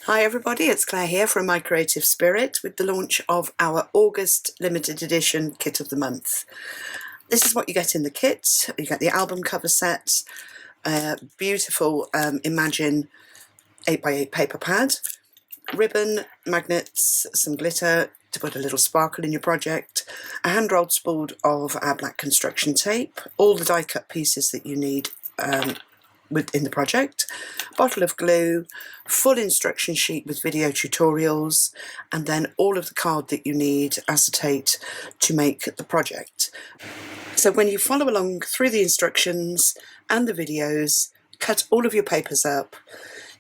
Hi everybody, it's Claire here from My Creative Spirit with the launch of our August limited edition kit of the month. This is what you get in the kit. You get the album cover set, beautiful Imagine 8x8 paper pad, ribbon, magnets, some glitter to put a little sparkle in your project, a hand-rolled spool of our black construction tape, all the die cut pieces that you need within the project, bottle of glue, full instruction sheet with video tutorials, and then all of the card that you need, acetate, to make the project. So when you follow along through the instructions and the videos, cut all of your papers up,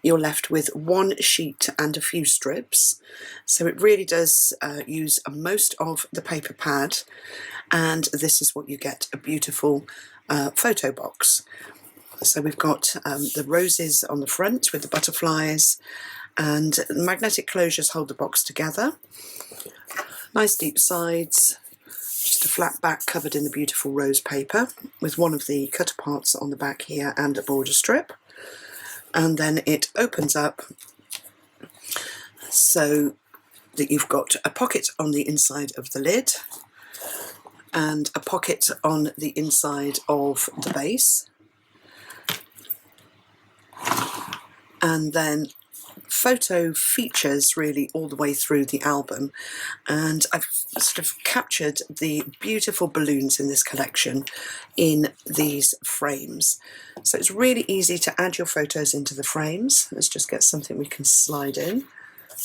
you're left with one sheet and a few strips. So it really does use most of the paper pad, and this is what you get, a beautiful photo box. So we've got the roses on the front with the butterflies, and magnetic closures hold the box together. Nice deep sides, just a flat back covered in the beautiful rose paper with one of the cut parts on the back here and a border strip. And then it opens up so that you've got a pocket on the inside of the lid and a pocket on the inside of the base. And then photo features really all the way through the album, and I've sort of captured the beautiful balloons in this collection in these frames. So it's really easy to add your photos into the frames. Let's just get something we can slide in.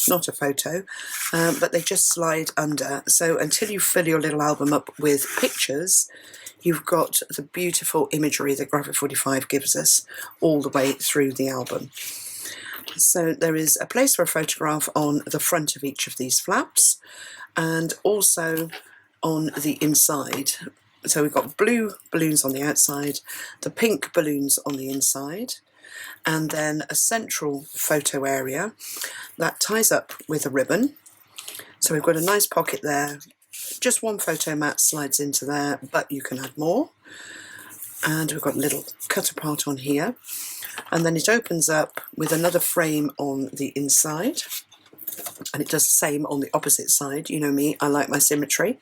Not a photo, but they just slide under. So until you fill your little album up with pictures, you've got the beautiful imagery that Graphic 45 gives us all the way through the album. So there is a place for a photograph on the front of each of these flaps and also on the inside. So we've got blue balloons on the outside, the pink balloons on the inside, and then a central photo area that ties up with a ribbon. So we've got a nice pocket there. Just one photo mat slides into there, but you can add more. And we've got a little cutter part on here. And then it opens up with another frame on the inside. And it does the same on the opposite side. You know me, I like my symmetry.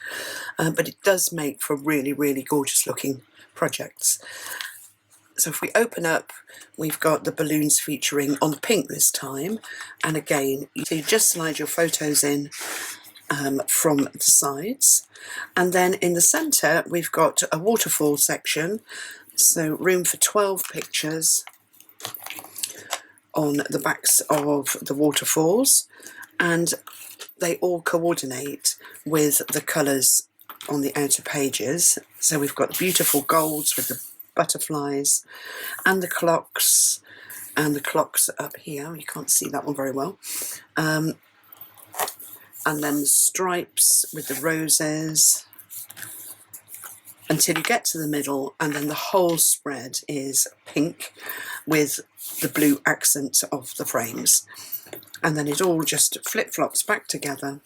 But it does make for really, really gorgeous looking projects. So if we open up, we've got the balloons featuring on pink this time. And again, you just slide your photos in from the sides, and then in the centre we've got a waterfall section, so room for 12 pictures on the backs of the waterfalls, and they all coordinate with the colours on the outer pages. So we've got beautiful golds with the butterflies and the clocks up here. You can't see that one very well. And then the stripes with the roses until you get to the middle, and then the whole spread is pink with the blue accent of the frames. And then it all just flip-flops back together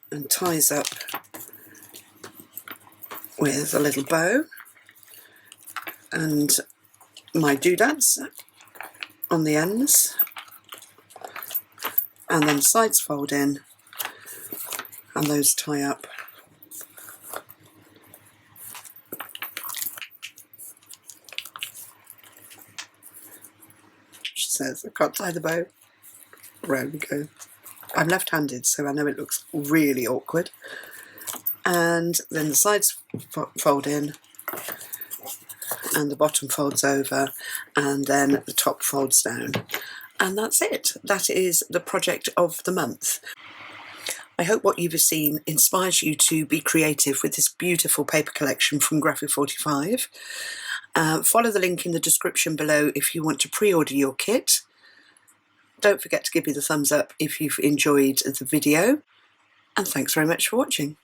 and ties up with a little bow and my doodads on the ends. And then sides fold in and those tie up. She says, I can't tie the bow. Around we go. I'm left-handed, so I know it looks really awkward. And then the sides fold in and the bottom folds over, and then the top folds down. And that's it. That is the project of the month. I hope what you've seen inspires you to be creative with this beautiful paper collection from Graphic 45. Follow the link in the description below if you want to pre-order your kit. Don't forget to give me the thumbs up if you've enjoyed the video. And thanks very much for watching.